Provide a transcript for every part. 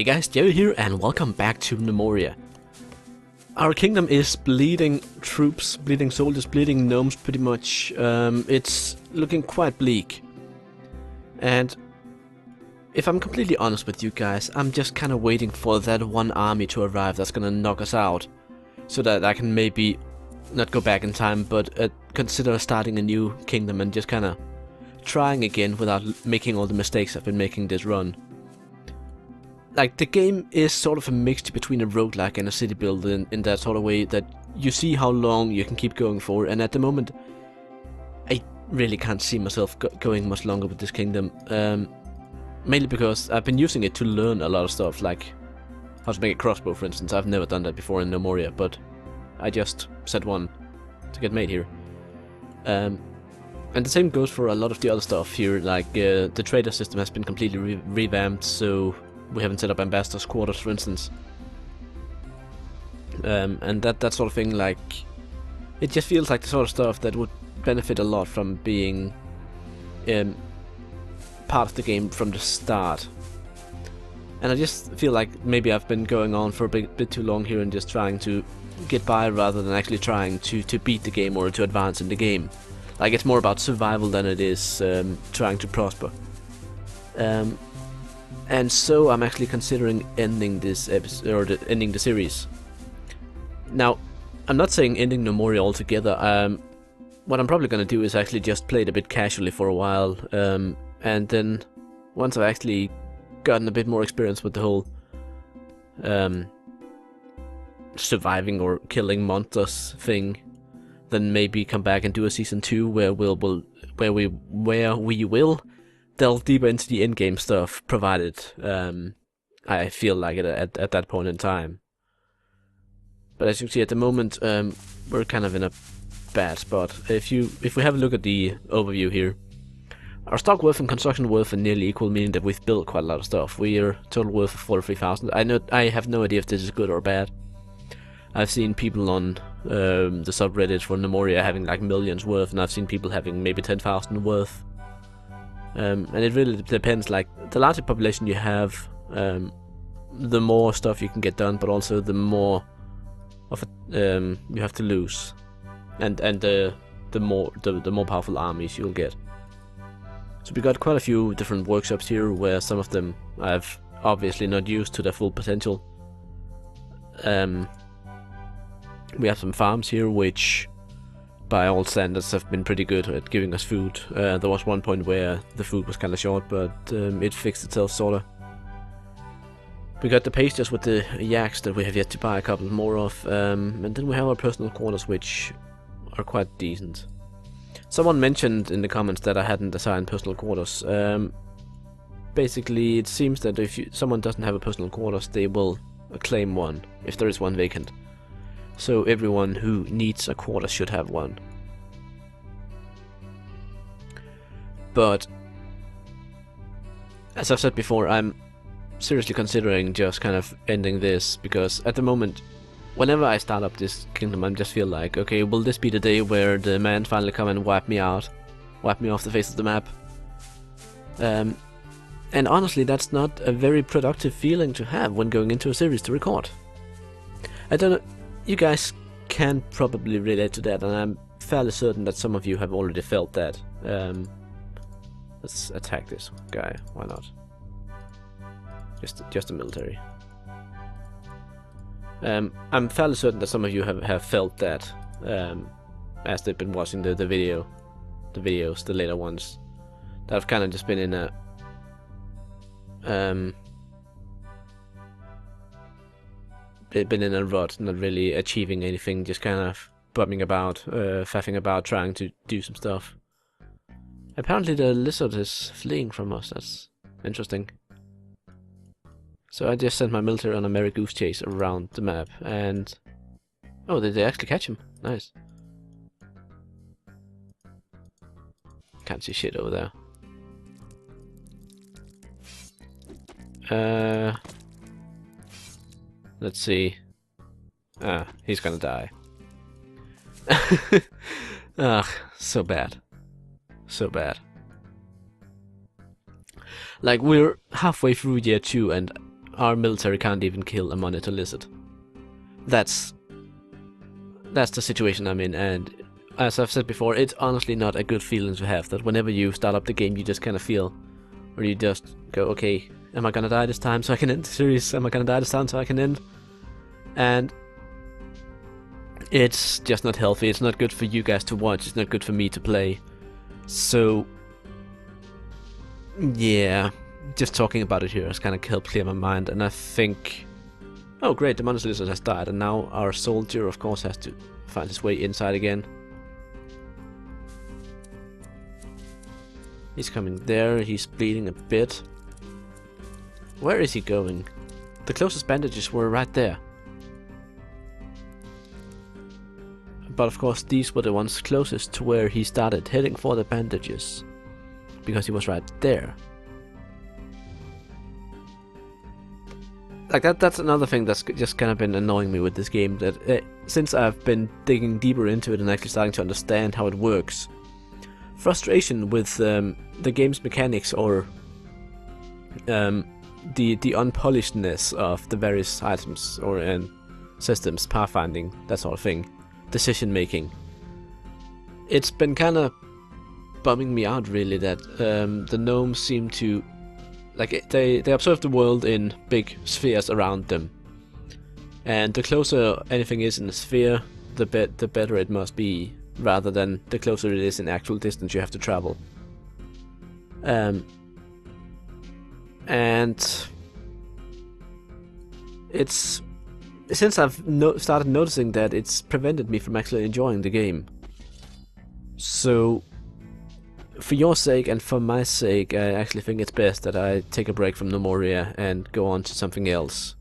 Hey guys, Teary here and welcome back to Gnomoria. Our kingdom is bleeding troops, bleeding soldiers, bleeding gnomes pretty much. It's looking quite bleak. And if I'm completely honest with you guys, I'm just kind of waiting for that one army to arrive that's gonna knock us out. So that I can maybe not go back in time, but consider starting a new kingdom and just kind of trying again without making all the mistakes I've been making this run. Like, the game is sort of a mixture between a roguelike and a city builder in that sort of way that you see how long you can keep going for, and at the moment I really can't see myself going much longer with this kingdom. Mainly because I've been using it to learn a lot of stuff, like how to make a crossbow, for instance. I've never done that before in Gnomoria, but I just set one to get made here. And the same goes for a lot of the other stuff here, like the trader system has been completely revamped, so we haven't set up ambassadors' quarters, for instance. And that sort of thing, like, it just feels like the sort of stuff that would benefit a lot from being part of the game from the start. And I just feel like maybe I've been going on for a bit too long here and just trying to get by rather than actually trying to beat the game or to advance in the game. Like, it's more about survival than it is trying to prosper. And so I'm actually considering ending this episode, or ending the series. Now, I'm not saying ending Gnomoria altogether. What I'm probably going to do is actually just play it a bit casually for a while, and then once I've actually gotten a bit more experience with the whole surviving or killing monsters thing, then maybe come back and do a season 2 where we will delve deeper into the in-game stuff, provided I feel like it at that point in time. But as you can see, at the moment we're kind of in a bad spot. If we have a look at the overview here, our stock worth and construction worth are nearly equal, meaning that we've built quite a lot of stuff. We are total worth of 43,000. I have no idea if this is good or bad. I've seen people on the subreddit for Gnomoria having like millions worth, and I've seen people having maybe 10,000 worth. And it really depends. Like, the larger population you have, the more stuff you can get done, but also the more of it you have to lose, and the more powerful armies you'll get. So we got quite a few different workshops here, where some of them I've obviously not used to their full potential. We have some farms here which, by all standards, have been pretty good at giving us food. There was one point where the food was kind of short, but it fixed itself, sorta. We got the pastures with the yaks that we have yet to buy a couple more of, and then we have our personal quarters, which are quite decent. Someone mentioned in the comments that I hadn't assigned personal quarters. Basically, it seems that if someone doesn't have a personal quarters, they will claim one, if there is one vacant. So everyone who needs a quarter should have one. But as I've said before, I'm seriously considering just kind of ending this, because at the moment, whenever I start up this kingdom, I just feel like, okay, will this be the day where the man finally come and wipe me out, wipe me off the face of the map? And honestly, that's not a very productive feeling to have when going into a series to record. I don't know. You guys can probably relate to that, and I'm fairly certain that some of you have already felt that. Let's attack this guy. Why not? Just a military. I'm fairly certain that some of you have felt that as they've been watching the videos, the later ones. That I've kind of just been in a been in a rut, not really achieving anything, just kind of bumming about, faffing about, trying to do some stuff. Apparently the lizard is fleeing from us. That's interesting. So I just sent my military on a merry goose chase around the map, and oh, did they actually catch him? Nice. Can't see shit over there. Let's see. Ah, he's gonna die. Ugh, so bad. So bad. Like, we're halfway through year 2 and our military can't even kill a monitor lizard. That's the situation I'm in, and as I've said before, it's honestly not a good feeling to have, that whenever you start up the game you just kind of feel, or you just go, okay, am I gonna die this time so I can end the series? Am I gonna die this time so I can end? And it's just not healthy, it's not good for you guys to watch, it's not good for me to play. So, yeah, just talking about it here has kind of helped clear my mind, and I think, oh great, the monster lizard has died, and now our soldier of course has to find his way inside again. He's coming there, he's bleeding a bit. Where is he going? The closest bandages were right there. But of course these were the ones closest to where he started heading for the bandages, because he was right there. Like that's another thing that's just kind of been annoying me with this game, that since I've been digging deeper into it and actually starting to understand how it works, frustration with the game's mechanics, or the unpolishedness of the various items or systems, pathfinding, that sort of thing, decision making. It's been kind of bumming me out really that the gnomes seem to, like, they observe the world in big spheres around them, and the closer anything is in a sphere, the better it must be, rather than the closer it is in actual distance you have to travel. And it's, since I've started noticing that, it's prevented me from actually enjoying the game. So for your sake and for my sake, I actually think it's best that I take a break from Gnomoria and go on to something else.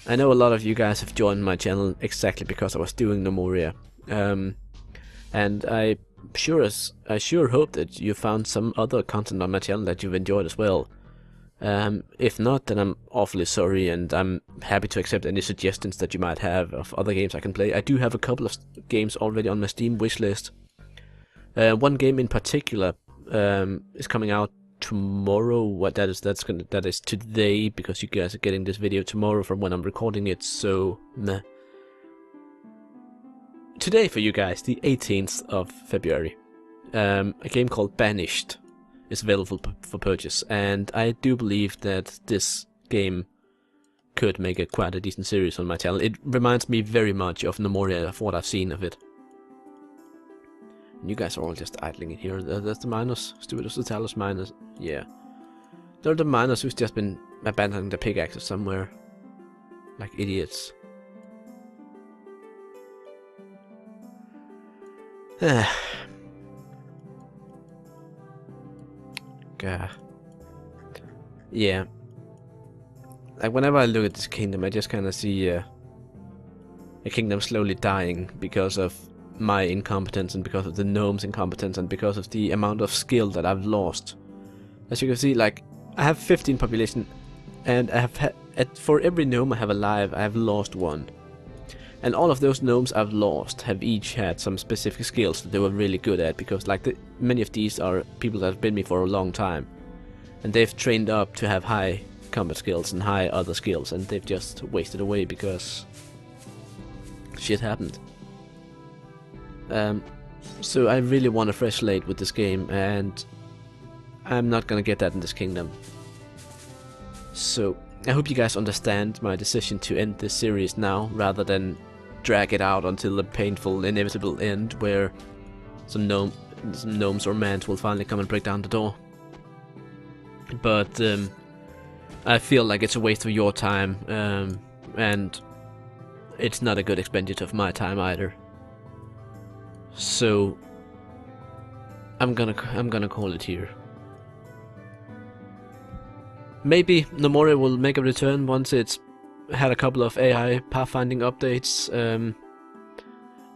I know a lot of you guys have joined my channel exactly because I was doing Gnomoria, and I sure hope that you found some other content on my channel that you've enjoyed as well. If not, then I'm awfully sorry, and I'm happy to accept any suggestions that you might have of other games I can play. I do have a couple of games already on my Steam wishlist. One game in particular is coming out tomorrow. That is today, because you guys are getting this video tomorrow from when I'm recording it. So nah. Today for you guys, the 18th of February, a game called Banished is available for purchase, and I do believe that this game could make quite a decent series on my channel. It reminds me very much of Gnomoria, of what I've seen of it. You guys are all just idling in here. That's the miners. Stupidus Totalis miners. Yeah. They're the miners who's just been abandoning the pickaxes somewhere. Like idiots. God. Yeah. Like whenever I look at this kingdom, I just kind of see a kingdom slowly dying because of my incompetence, and because of the gnomes' incompetence, and because of the amount of skill that I've lost. As you can see, like, I have 15 population, and I have for every gnome I have alive, I have lost one. And all of those gnomes I've lost have each had some specific skills that they were really good at, because like many of these are people that have been with me for a long time, and they've trained up to have high combat skills and high other skills, and they've just wasted away because shit happened. So I really want a fresh slate with this game, and I'm not gonna get that in this kingdom. So I hope you guys understand my decision to end this series now, rather than drag it out until the painful, inevitable end where some gnomes or mans will finally come and break down the door. But I feel like it's a waste of your time, and it's not a good expenditure of my time either. So I'm gonna call it here. Maybe Gnomoria will make a return once it's had a couple of AI pathfinding updates.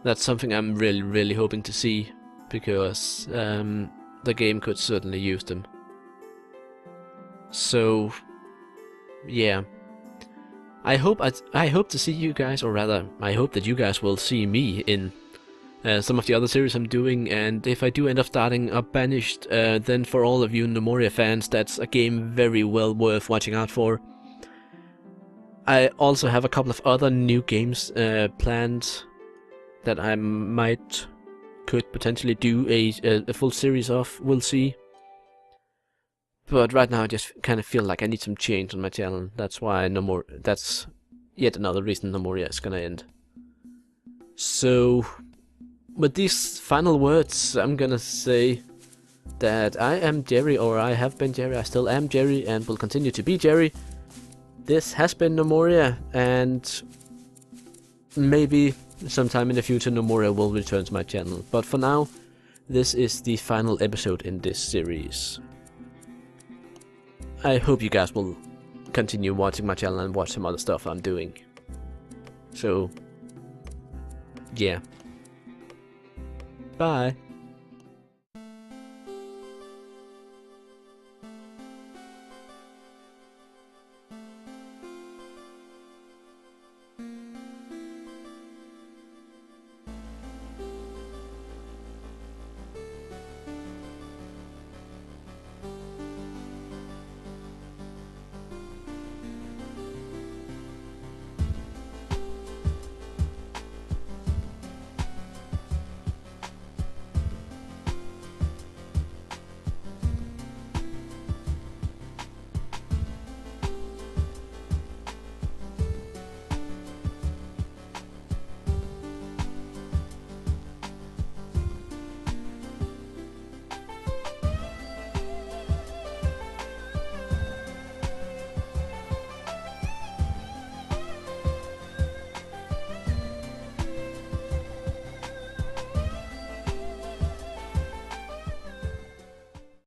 That's something I'm really hoping to see, because the game could certainly use them. So yeah, I hope to see you guys, or rather, I hope that you guys will see me in some of the other series I'm doing, and if I do end up starting up Banished, then for all of you Gnomoria fans, that's a game very well worth watching out for. I also have a couple of other new games planned that I could potentially do a full series of. We'll see. But right now I just kind of feel like I need some change on my channel. That's why that's yet another reason Gnomoria is gonna end. So, with these final words, I'm gonna say that I am Jerry, or I have been Jerry, I still am Jerry, and will continue to be Jerry. This has been Gnomoria, and maybe sometime in the future Gnomoria will return to my channel. But for now, this is the final episode in this series. I hope you guys will continue watching my channel and watch some other stuff I'm doing. So, yeah. Bye.